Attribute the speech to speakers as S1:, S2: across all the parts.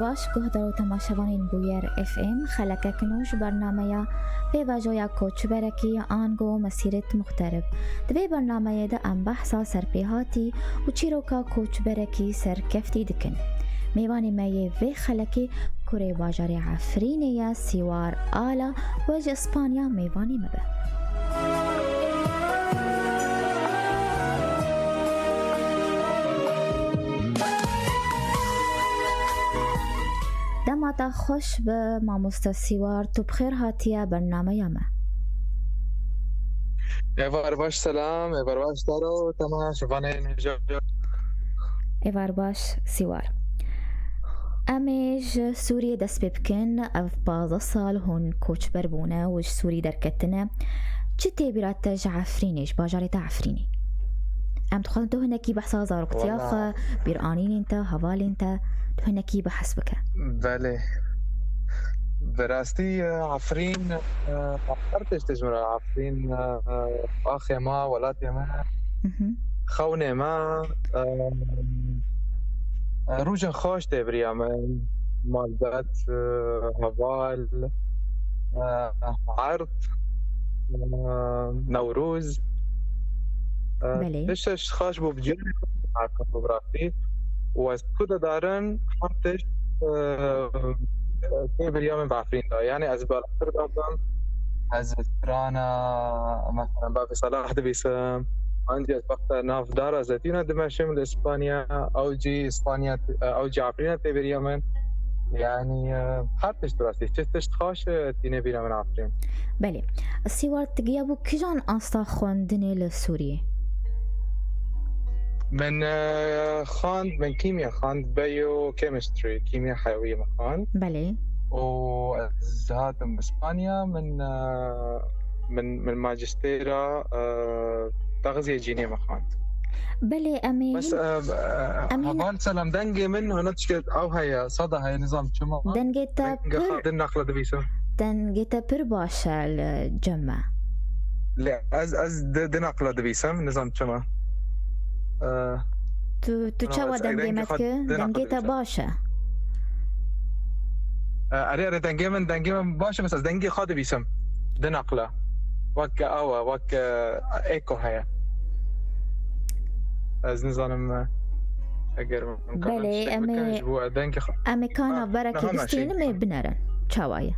S1: باش گهدارو تماشاوانین بویر اف ام خلکه کنوش برنامه به وجویا کوچ برکی آنگو مسیرت مخترب دوی برنامه ده ام بحثا سرپیهاتی و چیروکا کوچ برکی سرکفتی دکن میوانی میه و خلکی کره باجاری عفرینه یا سیوار آلا وج اسپانیا میوانی مبه دماتا خوش به ماموستا سیوار تو بخیر هاتیه برنامه یمه
S2: ایوار باش سلام ایوار باش دارو تمام شوانه نجا
S1: ایوار باش سیوار امیج سوری دست ببکن اف بازا سال هون کوچ بربونه وش سوری درکتنه چه تیبیرات جعفرینیش باجاري تعفريني ام تخلن تو هناكي بحثا زارقتياخ بيرانين انت هوال انت تو هناكي بحث بك
S2: بله براستي عفرين فكرتش تجمر عفرين اخي ما ولاتي ما خوني ما روجن خوش تبريا مالبات هوال عرض نوروز تشش خاش بو بجيري عارفة براستي واسكودا دارن حمتش تبريا من بعفرين دا يعني از بالأخر دابن از ترانا مثلا بابي صلاح دبيسم عندي وقت ناف دار زيتونة دمشق من اسبانيا او جي اسبانيا او جي عفرين تبريا من يعني حرتش دراسي شفتش خاش تيني بينا من عفرين
S1: بله السيوار تجيبو كجان أنستا خوندني لسوريا
S2: من خاند من كيمياء خاند بايو كيمستري كيمياء حيوية مخاند
S1: بله
S2: وزهات من اسبانيا من ماجستيرا تغذية جينية مخاند
S1: بله أمي
S2: بس هبال سلام دنجي منه نتشكت او هي صدا هي نظام شما
S1: دنجيتا
S2: خاطر نقلة دبيسة
S1: دنجيتا بر باشا الجمع
S2: لا از دي نقلة دبيسة نظام شما
S1: تو چاوا دنگی متک دنگی تا باشه
S2: اره دنگی من باشه بس از دنگی خاطر بیسم ده نقله وک آوا وک ایکو هیا از نظام اگر
S1: بله امی کانا برکی دستین می بنرن چاوایه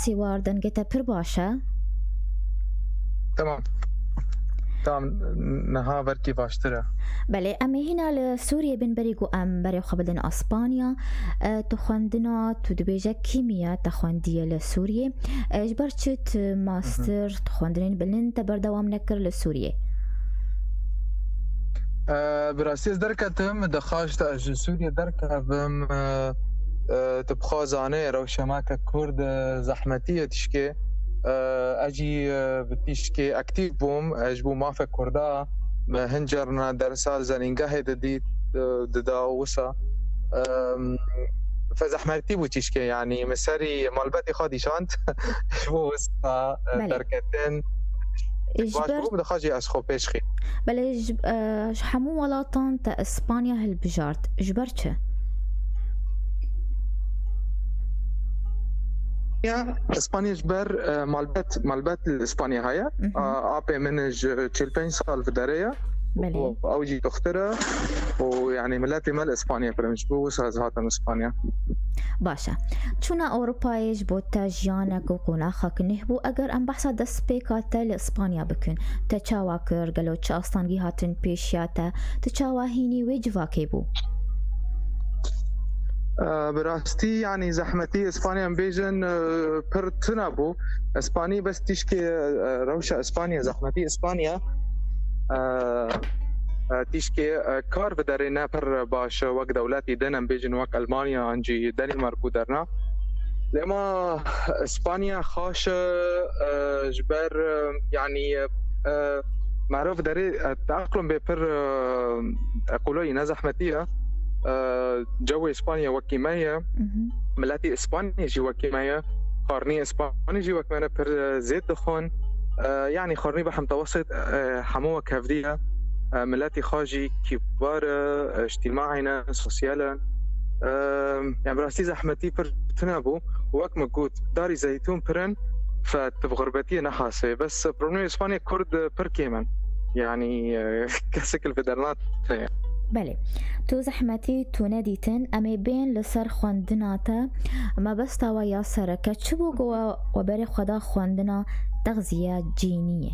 S1: سیوار دنگتا پر باشه
S2: تمام نها برکی باشتره
S1: بله اما هنا لسوريا بنبريقو ام بريو خبلن اسبانيا تخوندنا تدبيجا كيمياء تخوندية لسوريا اجبرتشت ماستر تخوندنين بلن تبردوام نكر لسوريا
S2: براسيس دركتم دخاش تاج سوريا دركتم تبخازانه روشماك كرد زحمتية تشكي اجي بتشكي اكتيف بوم اجبو مافك كردا هنجرنا درسال زنينجا هيدا ددا وسا فزحمتي بوتشكي يعني مساري مالبتي خادي شانت شبو وسا دركتين
S1: اجبر
S2: بدخاجي اسخو بيشخي
S1: بل حمو ولاطان تا اسبانيا هالبجارت اجبرتش
S2: اسبانيا جبر مالبات الاسبانيا هيا ابي منج 45 سال في داريا
S1: بله
S2: واوجي دخترة ويعني ملاتي مال اسبانيا فرمش بوساز هاتم اسبانيا
S1: باشا چونا أوروبایش بۆ تا ژیانێک و قۆناغێک نهبوو ئەگەر ئەم بەحسا دەست پێکاتە لە ئیسپانیا بکەن تە چاوا کرد گەلۆ چ ئاستانگی هاتن پێشیاتە تە چاوا هینی وێ جواکێ بوو
S2: براستي يعني زحمتي اسبانيا بيجن پر تنابو اسباني بس تشكي روشة اسبانيا زحمتي اسبانيا تشكي كار بدرنا پر باش وقت دولتي دنم بيجن وقت المانيا انجي دنمارك ودرنا لما اسبانيا خاش جبر يعني معروف داري التأقلم ببر اقولوا نزحمتيه جو اسبانيا وكيمايا ملاتي اسبانيا جي وكيمايا خارني اسبانيا جي وكيمايا بر زيت دخون يعني خارني بح متوسط حموه كافديه ملاتي خاجي كبار اجتماعنا سوسيالا يعني براسي زحمتي بر تنابو وقت مقود داري زيتون برن فتبغربتي نحاسه بس برونو اسبانيا كرد بر كيمن يعني كسك الفدرنات
S1: بله تو زحمتی تو ندیتن اما بین لسر خواندناتا ما بستا و یا سرکه چه بگو و بری خدا خواندنا تغذیه جینیه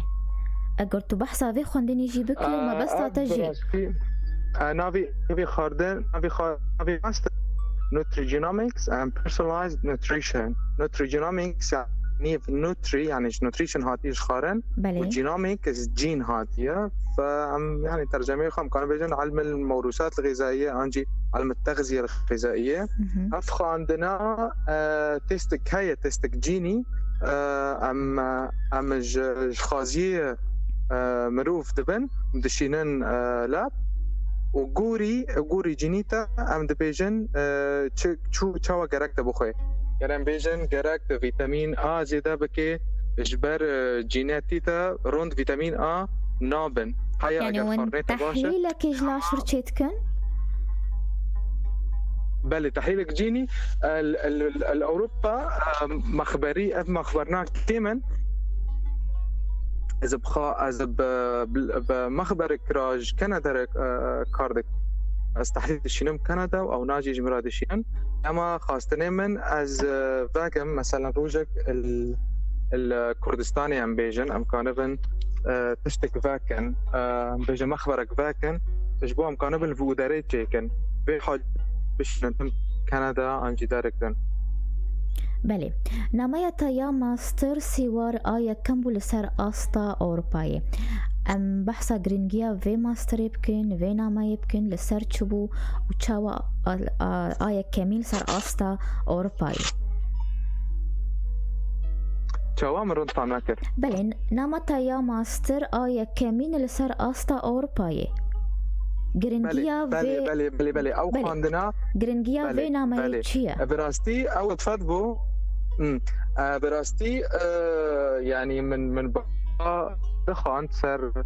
S1: اگر تو بحثا وی خواندنی جی بکی ما بستا تجی
S2: ناوی خواردن ناوی ماستر nutrigenomics and personalized nutrition nutrigenomics يعني نوتري يعني نوتريشن هاتيش خارن وجينوميكس جين هاتيه فعم يعني ترجمه خام كانوا بيجون علم الموروثات الغذائيه انجي علم التغذيه الغذائيه افخ عندنا تيستك هي تيستك جيني ام خازيه مروف دبن مدشينن لاب وغوري جينيتا ام دبيجن شو تشوا جركت بخوي يعني بيجن جركت فيتامين A زيادة بكي إجبار جيناتي تا روند فيتامين A نابن
S1: يعني وين تحليلك إجلا شرشتكن؟
S2: بله تحليلك جيني الأوروبا مخبرنا كيمن إذا بمخبرك راج كندا كاردك از تحلیل دشینم کانادا او ناجی جمهوری دشین اما خواستنی من از واقعا مثلا روجك الكردستاني ام بيجن ام كانبن تشتك فاكن بيجن مخبرك فاكن تجبو ام كانبن فوداري تشيكن بحاج بش نتم كندا انجي داركتن
S1: بله نمایت یا ماستر سیوار آیا کم بول سر آستا اروپایی ام بحثا گرینگیا وی ماستری بکن وی نامایی بکن لسر چبو و چاوا آیا کمیل سر آستا اروپایی
S2: چاوا مرون فهم نکر
S1: بله نمایت یا ماستر آیا کمیل لسر آستا اروپایی گرینگیا
S2: بله او خواندنا
S1: گرینگیا وی نامایی چیه
S2: براستي او تفضبو براستي يعني من دخان سر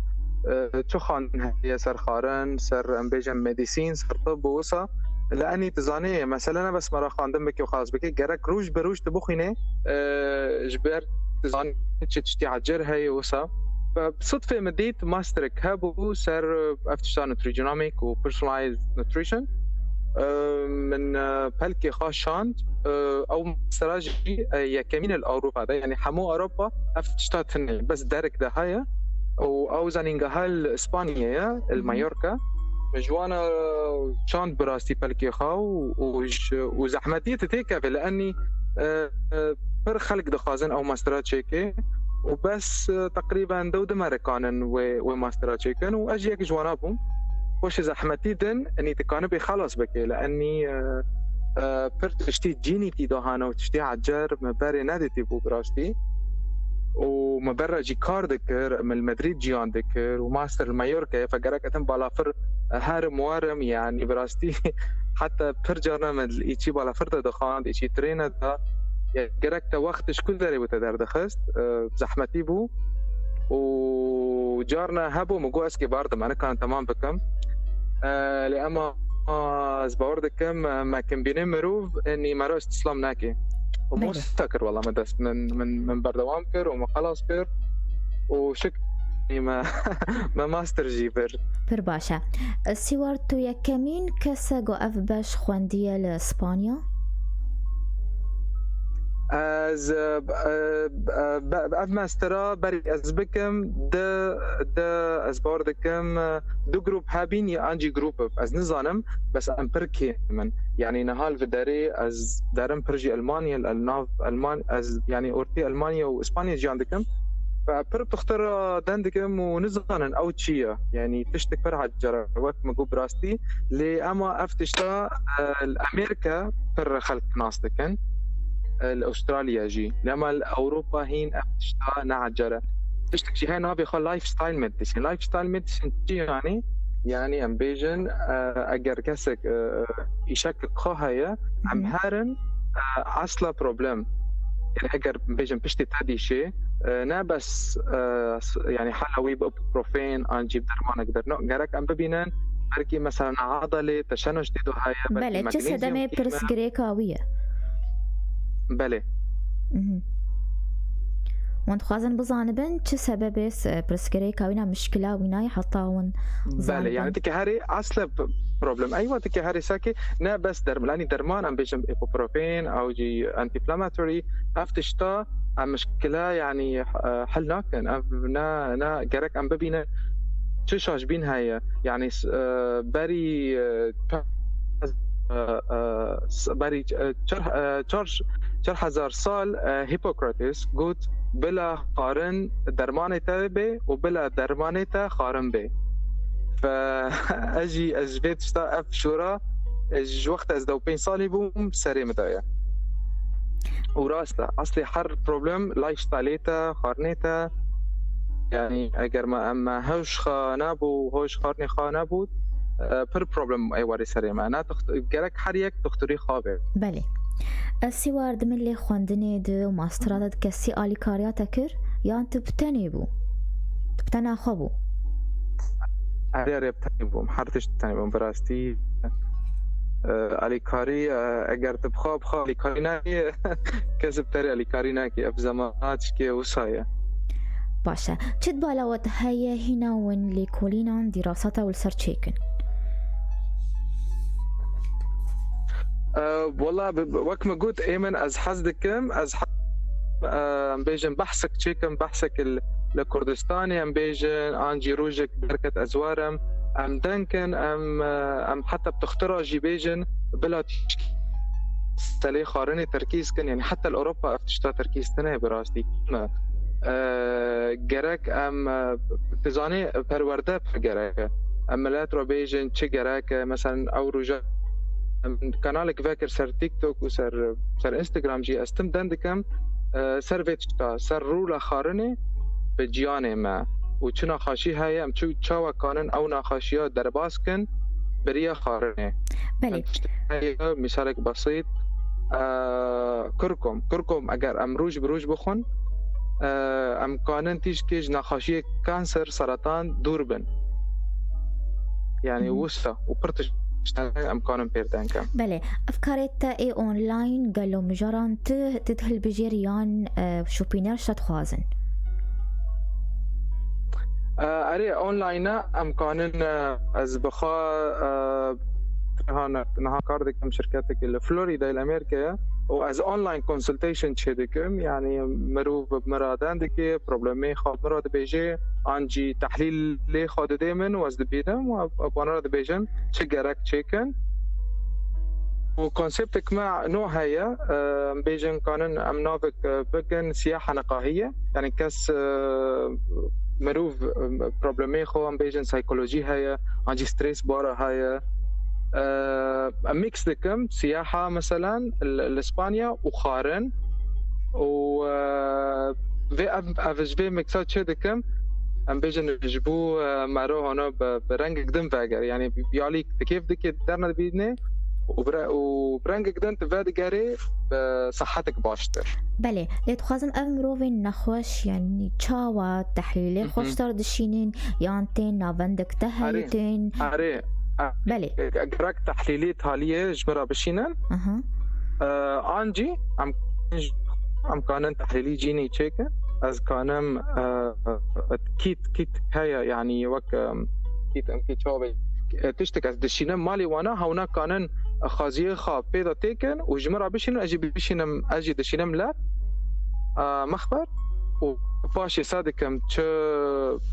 S2: تخان هي سر خارن سر امبيجن ميديسين سر طب وصا لاني تزاني مثلا بس مرة خاندم بكي وخلاص بكي جرك روج بروج تبخينه جبر تزاني تشتي عجر هي وصا فبصدفة مديت ماسترك هابو سر افتشتان نوتريجينوميك و personalized nutrition من بلكي خاشاند او مستراجي يا كمين الاوروبا ده يعني حمو اوروبا افتشتاتن بس دارك ده هيا او زانينغا اسبانيا المايوركا مجوانا شاند براستي بلكي خاو وزحمتي تتيكا لاني بر خلق دخازن او ماسترات شيكي وبس تقريبا دو دماركانن وماسترات شيكن واجيك جوانابهم وش زحمتي دن اني تكانو بخلاص بكي لاني پر تشتي جيني تي دهانا وتشتي عجر مباري نادتي بو براستي ومبرا جي كار دكر من مدريد جيان دكر وماستر المايوركا فقرك اتم بالافر هارم وارم يعني براستي حتى برجرنا من ايشي بالافر دخان ايشي ترينا دا قرك تا وقتش كل ذري بتدار دخست زحمتي بو وجارنا هبو مقو اسكي بارد معنا كان تمام بكم لأما زباوردكم ما كان بيني مروف اني مرة استسلام ناكي ومستكر والله مدس من بردوام كر وما خلاص كر وشك ما ما ماستر جيبر
S1: پر باشە سیوار تو یەکەمین کەسە گۆ ئەف بەش خوێندیە لە ئیسپانیا
S2: از ماسترا بري از بكم د از باردكم دو جروب هابين يا انجي جروب از نظانم بس ام بركي من يعني نهال في داري از دارم برجي المانيا الناف المان از يعني اورتي المانيا واسبانيا جي عندكم فبر بتختار دندكم ونظانا او تشيا يعني تشتك فرع جرى وقت ما جو براستي لي اما افتشتا الامريكا بر خلق ناستكن الاستراليا جي لما اوروبا هين افتشتا نعجرة تشتك جي هاي نابي خال لايف ستايل ميديسين لايف ستايل ميديسين جي يعني ام بيجن اگر كسك يشكك خواهية ام هارن اصلا بروبلم يعني اگر بيجن بشتي تادي شيء نا بس يعني حلوي بروفين انجيب درمان اقدر نو جرك ام ببينن بركي مثلا عضله تشنج ديدو هاي
S1: بله چه دمه پرسگریکاویه
S2: بله
S1: وانت خوازن بزانبن چه سبب پرسگریکاوینا مشكله ويناي حطاون
S2: بله يعني تكهري اصلا بروبلم ايوه تكهري ساكي نا بس لاني درمان ام بيجم ايبوبروفين او جي انتي انفلاماتوري افتشتا مشكلة يعني حلنا كان نا جرك ام ببينا شو شاجبين هاي يعني بري بري شرح هزار سال هيبوكراتيس قلت بلا قارن درمانته به وبلا درمانته قارن به فاجي اجبت شتا اف شورا وقت از دو 5 سالي بوم سري مدايا وراسته اصلي حر بروبلم لايف ستايليتا خارنيتا يعني اگر ما هوش خانابو هوش خارني خانابو پر بروبلم اي واري سري معنا جرك حريك دكتوري خابر
S1: بله السوار دمن لي خوندني دو ماسترات كسي الي كارياتا كر يا انت بتني بو بتنا خبو
S2: اري بتني بو محرتش تني بو براستي الیکاری اگر تبخواب خواب الیکاری ناکی کسب تری الیکاری ناکی اب زماناتش که وصايا
S1: باشا چد بالاوت هيا هنا وين لكولينا دراساتها والسرچيكن
S2: والله وقت ما قلت ايمن از حزدكم از ام بيجن بحثك تشيكم بحثك لكردستاني ام بيجن انجي روجك بركة ازوارم ام دنكن ام حتى بتخترع جيبيجن بلا تلي خارني تركيز كن يعني حتى الاوروبا افتشتا تركيز تنه براستي جرك ام تزاني پرورده جرك ام لا ترو بيجن چه جرك مثلا او روجا كانالك فاكر سر تيك توك وسر انستغرام جي استم دندكم سر فيتشتا سر رولا خارني بجيانه ما وچ ناخاشی هایی ام چاوا کانن او ناخاشی‌ها در باز کن بریا خارنه
S1: بله
S2: مثالك بسيط كركم اگر ام روج بخون ام کانن تیش کیج ناخاشی کانسر سرطان دور بن يعني وسا وبرتش ام كانن بيردن كم
S1: بله افكارت اي اونلاين قالوا مجران تدخل بجريان شوبينر شت خوازن
S2: اري اونلاين ام كانن از بخا نها كاردكم شركتك الفلوريدا الامريكيه واز اونلاين كونسلتيشن تشدكم يعني مروف بمرادان دكي بروبلمي خاب مراد بيجي انجي تحليل لي خود ديمن واز دبيدم وابانا بيجن تشجرك تشيكن وكونسبتك مع نوع هي بيجن كانن ام نافك بكن سياحه نقاهيه يعني كاس مروف بروبلمي خو ام بيجن سايكولوجي هي انجي ستريس بارا هي ميكس دكم سياحة مثلا لإسبانيا وخارن و في ميكسات شي دكم ام بيجن يجبو مارو هنا برنج قدم فاجر يعني بيعليك كيف دكي درنا بيدني وبرنج قدم تفادقاري بصحتك باشتر
S1: بله لتخازم امروفين نخوش يعني تشاوا تحليلي خوشتر دشينين يانتين نافندك تهيتين بله
S2: اقراك تحليلية حالية جبرا بشينن انجي ام كانن تحليلي جيني تشيكن از کانم کیت هیا یعنی وک کیت چاوی تشتك از دشینم مالی وانا هونا کانن خازیه خواب پیدا تیکن و جمرا بشینم اجی دشینم لا مخبر و پاشی صادکم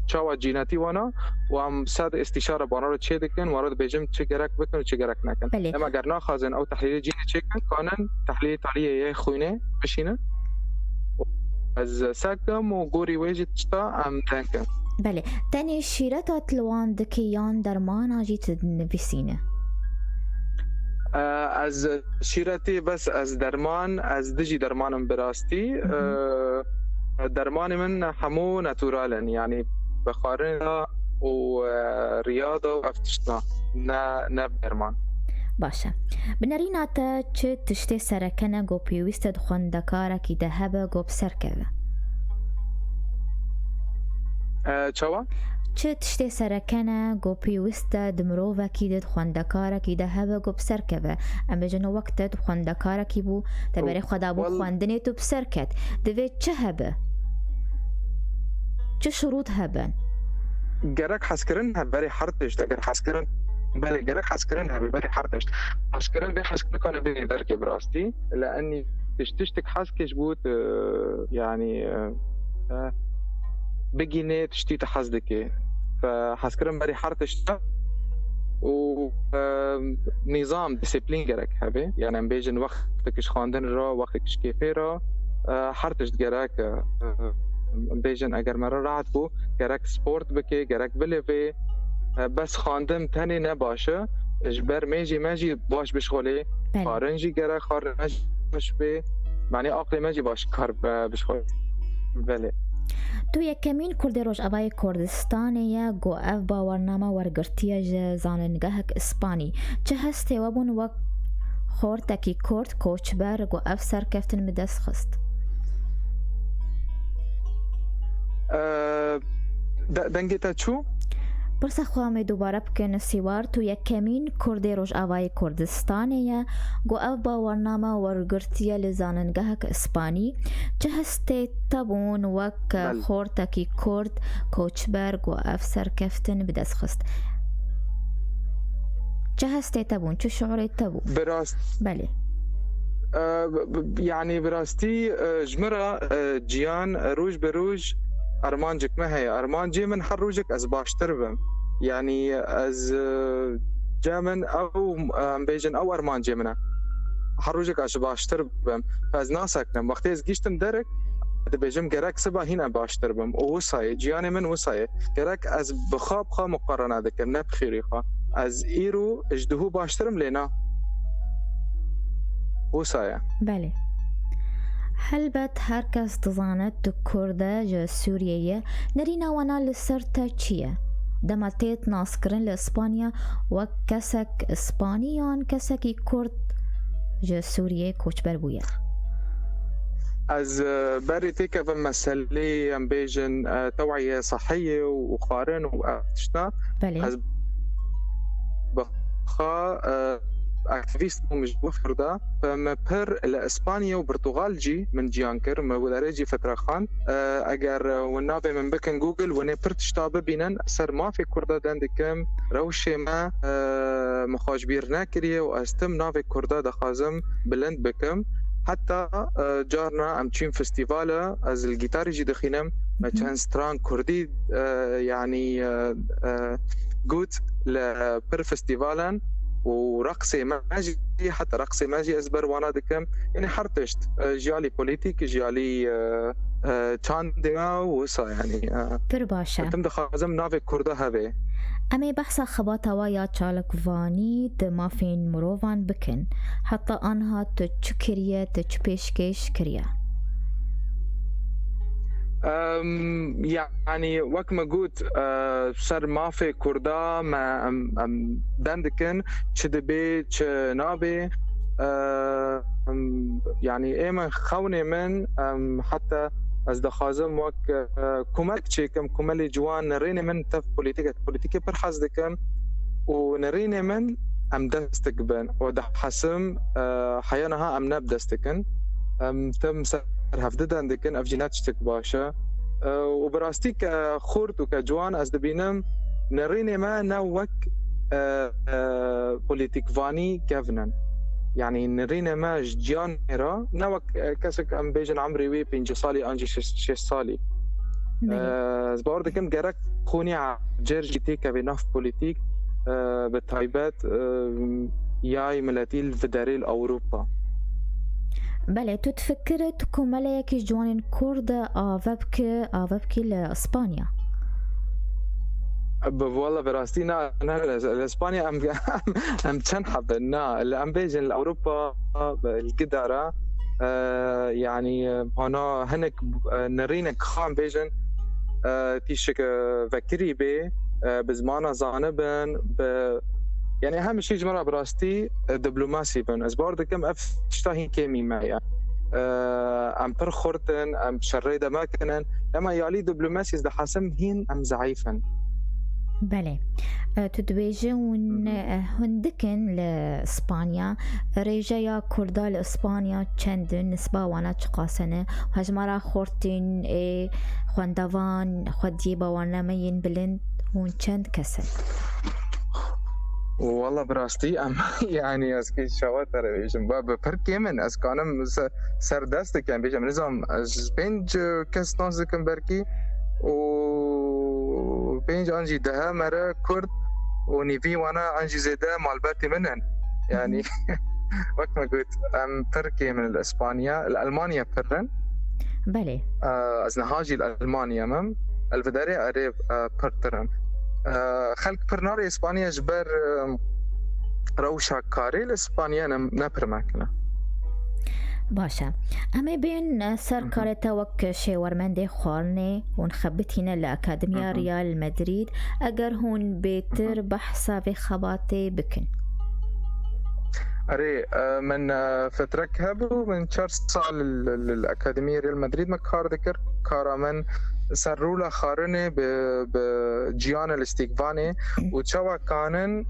S2: چاوا جیناتی وانا و هم صاد استشاره بانا رو چه دکن وارد بیجم چه گرک بکن و چه گرک نکن اما اگر ناخازن او تحلیل جینی چه کن کانن تحلیل تالیه یه خوینه بشینه از ساکم و گوری ویجی چتا ام دنکم
S1: بله تاني شيرتات لوان دكيان درمان اجي تنفسينه
S2: از شیرتی بس از درمان از دجی درمانم براستی درمان من همو ناتورالن يعني بخارنا و رياضه و افتشنا نه درمان
S1: باشه بنرينا تا چه تشتي سرکنه گو پیوست دخوندکاره کی دهبه گو بسرکوه
S2: چوا؟
S1: چه تشتی سرکنه گو پیوسته دمروه کی دید خوندکاره کی ده هبه گو بسر که ام بجنو وقت دید خوندکاره کی بو تبری خدا بو خوندنی تو بسر کد دوی چه هبه؟ چه شروط هبن؟
S2: گرک حسکرن هب بری حرتش اگر حسکرن بله گرک حسکرن هب بری حرتش حسکرن به حسکرن کنه بینی درک براستی لانی تشتك حسكش بود يعني بقيني تشتي تحزدك فحسكرم بري حرتشتا و نظام ديسيبلين جرك هبه يعني ام بيجن وقتكش خواندن را وقتكش كيفي را حرتش جرك بيجن اگر مرا راحت بو جرك سپورت بكي جرك بلوي بس خواندن تاني نباشه اجبر ماجي باش بشغله خارنجي جرك خارنج مش به معنی عقل ماجي باش کار بشغله بله
S1: تو یکمین کردی روش اوای کردستانیه گو اف باورنامه ورگرتیه زاننگهک اسپانی چه هستی و بون وقت خورتکی کرد کوچبر گو اف سرکفتن مدست خست
S2: دنگیتا چو؟
S1: برس خواهمی دوباره بکن سیوار تو یکمین کردی روش اوای کردستانیه گو اف باورنامه ورگرتیه لزاننگهک اسپانی چه هستی تبون وک خورتکی کرد کوچبر گو اف سرکفتن بدست خست چه هستی تبون چه شعوری تبون؟
S2: براست
S1: بله
S2: يعني براستي جمرة جيان روج بروج أرمانجك ما هي أرمانجي من حروجك از باشتر بم يعني از جامن أو بيجن أو أرمانجي منه حروجك از باشتر بم فاز ناسكنم وقت از گیشتم درك بيجم جرك سبا هنا باشتر بم ووصاي جياني من وصاي جرك از بخاب خا مقارنة دكم نبخيري خا از إيرو اجدهو باشترم لنا وصاي
S1: بله هلبت هر کس دزاند دو کرده جا سوریه نرینا وانا لسرتا چیه دمالتیت ناسکرن لاسپانیا و کسک اسپانیان کسکی کرد جا سوریه کوچبر بویه
S2: از بری تیکه و مسئله ام بیجن توعیه صحیه و خارن و اشنا
S1: بله
S2: از بخا اكتيفيست مش وفردا فما بر لاسبانيا وبرتغال جي من جيانكر ما ودارجي فتره خان اگر ونافي من بكن جوجل وني برتشتابه بينن سر ما في كردا دندكم روشه ما مخاج بيرنا كريه واستم نافي كردا دخازم بلند بكم حتى جارنا ام تشين فيستيفالا از الجيتار جي دخينم ما كان ستران كردي يعني جود لبر فيستيفالن ورقصي ماجي حتى رقصي ماجي أزبر وانا دكم يعني حرتشت جيالي بوليتيك جيالي تاندما وصا يعني
S1: برباشا
S2: تم دخازم نافي كرده هبه
S1: امی بحث خباتا و یا چالک وانی دما فين مروفان بکن حتى آنها تچ کریه تچ پیشکش کریه
S2: يعني وقت ما قلت صار ما في كردا ما دندكن شدبي نابي يعني ايمن خوني من حتى از دخازم وك كمالك تشيكم كمالي جوان نريني من تف بوليتيكا برحز دكم ونريني من ام دستك بن وده حسم حيانها ام نبدستكن تم هفددن دكن افجينات تشتك باشا وبراستي كخورت وكجوان از دبينم نريني ما نوك بوليتيك فاني كافنن يعني نرينا ما جيان را نوك كسك ام بيجن عمري وي 5 صالي انجي 6 صالي زبار دكم جرك خوني جرجي تيكا بناف بوليتيك بتايبات ياي ملاتيل فدريل اوروبا
S1: بله تو تفكرت كمالا يكي جوانين كورد آفبكي لإسبانيا
S2: والله براستي انا الاسبانيا ام تنحب اللي ام بيجن لاوروبا القدره يعني هنا هنك نرينك خام بيجن تيشك فكري بي بزمانه زانبن يعني اهم شيء جمره براستي دبلوماسي بن اسبار دكم اشتاهي كيمي معي ام برخورتن ام شريده ماكنن لما يالي دبلوماسي ده حاسم هين ام ضعيفا
S1: بله تدويجون هندكن لإسبانيا ريجايا كردا لإسبانيا چندن نسبة وانا چقاسنه هجمارا خورتين خواندوان خوديبا وانا مين بلند هون چند كسن
S2: والله براستي ام يعني اسكي شواتر بيجم باب فرقي من اسكانم سردست كان بيجم نظام بنج كاس نازكم بركي و بينج انجي ده مرة كرد ونيفي وانا انجي زيدا مالباتي منن يعني وقت ما قلت ام فرقي من الاسبانيا الالمانيا فرن
S1: بله
S2: ازنهاجي الالمانيا مم الفداري قريب برترن خلق برناري اسبانيا جبر روشا كاري الاسبانيا نبر ماكنا
S1: باشا اما بين سركارة توك شيورمندي خارني ونخبتينا لأكاديمية ريال مدريد اگر هون بيتر بحثا في خباتي بكن
S2: أري من فترة هبو من 4 سال الأكاديمية ريال مدريد ما كار ذكر كارا من سرولا خارني بجيان الاستيقفاني وشوا كانن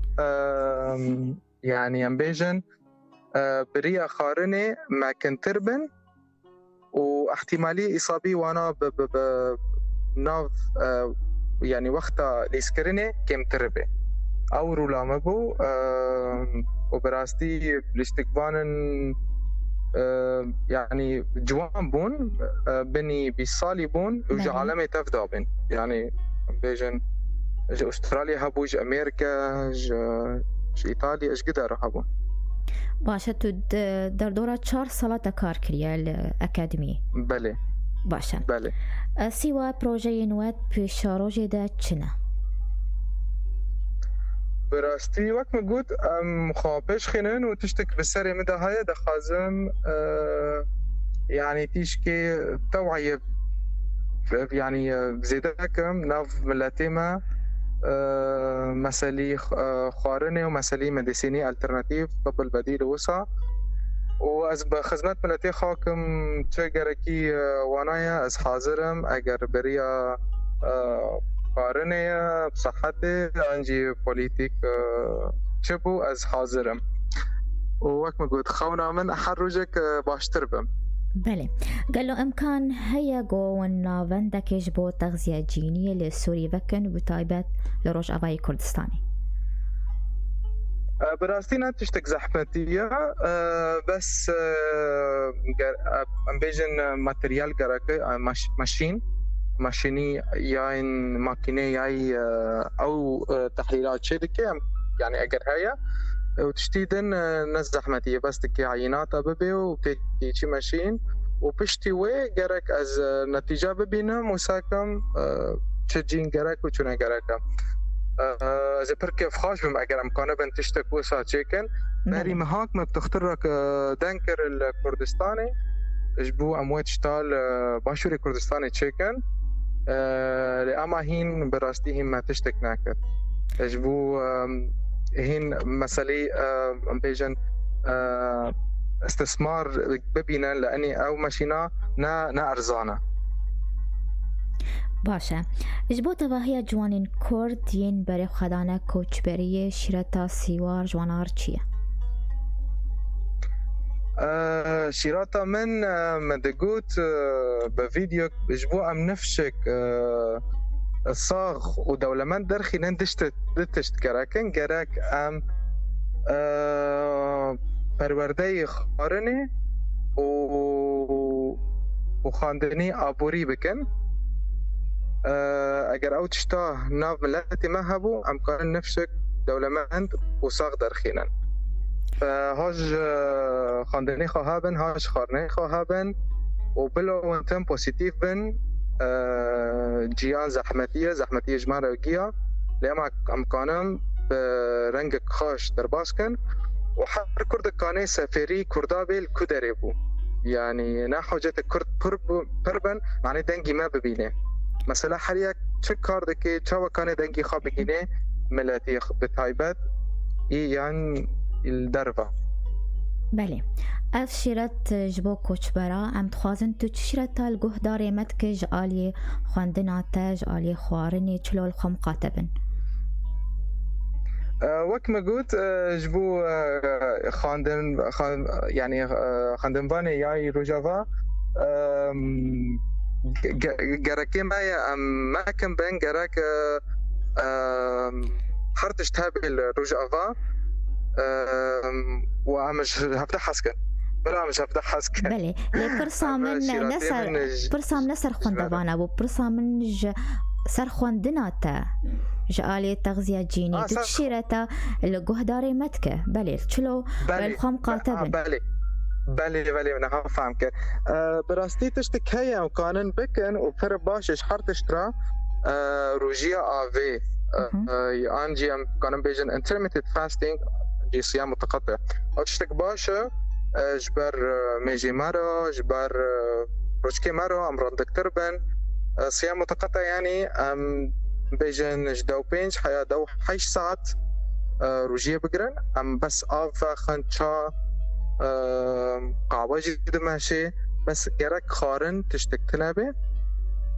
S2: يعني امبيجن بريا خارني ما كنتربن واحتمالية إصابي وانا ناف يعني وقتا ليسكرني كم تربي أو رولا مبو وبراستي الاستقبان يعني جوان بون بني بيصالي بون وجا عالمي تفدا بين يعني بيجن جا أستراليا هبو جا أمريكا جا إيطاليا إيش قدر هبو
S1: باشا تو در دورة 4 سالة كار كريا الأكاديمية
S2: بله
S1: باشا
S2: بله
S1: سوا بروجي نوات بشاروجي دا چنا
S2: براستي وقت ما قلت مخابش خنن وتشتك بالسري مدى هاي دخازم يعني تيشكي توعية يعني زيدكم ناف ملاتيما مسالي خارنة ومسالي مديسيني الترناتيف قبل بديل وسع وأز بخدمات ملاتي خاكم تشجركي وانايا أز حاضرم أجر بريا قارنية بصحتي عندي بوليتيك شبو از حاضرم ووقت ما قلت خونا من أحرجك باشتر بم
S1: بله قالوا إمكان هيا قونا فندك يجبو تغذية جينية للسوري وكن بتايبات لروج أباي كردستاني
S2: براستينا تشتك زحمتية بس أمبيجن ماتريال قرقة ماشيني ياين ماكينة ياي أو تحليلات شركة يعني أجر هيا وتشتيدن ناس زحمتية بس تكي عينات أببي وتكي شي ماشين وبشتي وي جرك از نتيجة ببينا مساكم تشجين جرك وشنا جرك إذا بركي فخاش بم أجر أمكانه بن تشتك وسا تشيكن ناري مهاك ما بتخترك دنكر الكردستاني إجبو أموات شتال باشوري كردستاني تشيكن لأما هين براستي هين ما تشتك ناكر إجبو هين مسألة بيجن استثمار ببينا لأني أو ماشينا نا أرزانا
S1: باشا إجبو تباهي جوانين كورد ين بري خدانا كوچ بري شرطة سيوار جوانار چيه؟
S2: شيراتا من مدقوت بفيديو بجبو أم نفشك الصاغ ودولمان درخي نندشت كراكن جراك أم پروردهی خارنه و خاندنی آبوری بکن اگر او تشتا ناف ملتی ما هبو امکان نفشک دولمند و ساق درخینن هاج خاندنی خواهبن هاج خارنه خواهبن و بلو وانتم پوزیتیف بن جیان زحمتیه جماره گیا لما امکانم برنگ خاش در باز کن و هر کردکانه سفری کردابل کدری بو يعني نا حاجة كرد پربن معنی دنگی ما ببینه مثلا هر یک چه کار دکی چه وکانه دنگی خواب بگینه ملتی بتایبت یعنی الدربه
S1: بله اف شیرت جبو کوچبرا ام تخوازن تو شیرت الگوه داره مت که جعالی خواندناته جعالی خوارنی چلو الخم قاتبن
S2: وك ما قلت جبو يعني خاندنباني ياي روجافا جراكي ما كان بين جراك حرتش تابل روجافا ومش هفتح حسكن بلا مش هفتح حسكن
S1: بله لبرسا من نسر خاندبانا بو برسا من سر خواندناته جعالي تغذية جيني تشيرتا الجهداري متكة بلي تشلو بالخام قاتبن
S2: بلي من هفهمك براستي تشتك هيا وكانن بكن وفر باشش حرت اشترا روجيا آفي انجي كانن بيجن intermittent fasting جي صيام متقطع او تشتك باشا جبر ميجي مرة جبر روشكي مرة امراض دكتربن صيام متقطع يعني بيجن جدو بينج حيا دو 8 ساعات روجيه بقرن ام بس افا خنشا قاوة جديدة ماشي بس جرك خارن تشتك تنابي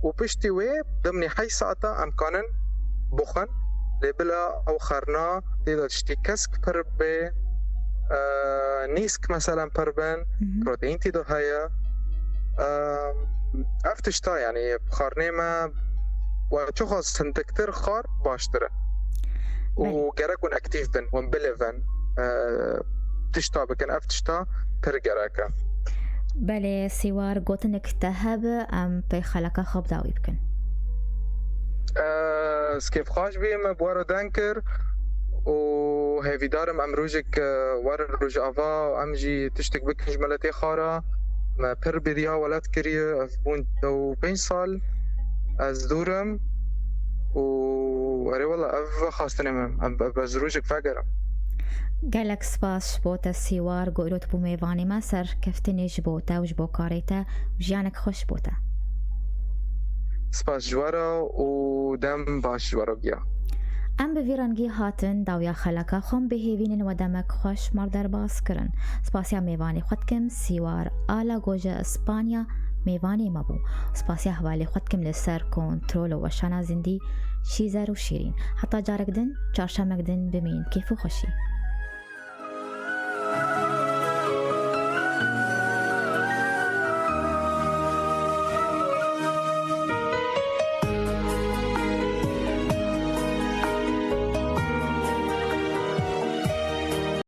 S2: وبشتي وي ضمني 8 ساعات ام كانن بخن لبلا او خرنا تقدر تشتي كسك بربي نيسك مثلا بربن بروتين تدو هيا افتشتا يعني خارني ما وشخص سنتكتر خار باشتره وجراكون اكتيف بن ومبلفن تشتا بكن افتشتا ترجراكا
S1: بله سوار قوتنك تهب ام بخلقه خب داوي بكن
S2: سكيف خاش بيم بوارو دانكر وهيفي دارم ام روجك ور روج افا امجي تشتك بكن جملتي خارا ما بر بديا ولات كريه افبون دو 5 سال از دورم و اري والله اف خاصتني من بزروجك فقرة
S1: قالك سباس بوتا سيوار قولوت بو ميواني ما سر كفتني جبوتا وجبو كاريتا وجيانك خوش بوتا
S2: سباس جوارا و دم باش جوارا بيا
S1: ام بفيرانگی هاتن داویا خلقا خم بهیوینن و دمک خوش مردر باز کرن سپاسیا میوانی خودکم سیوار آلا گوجه اسپانیا میوانی مبو سپاسیا حوالی خودکم لسر کنترول و شانا زندی شیزر و شیرین حتی جارک دن چارشمک دن بمین کیف و خوشی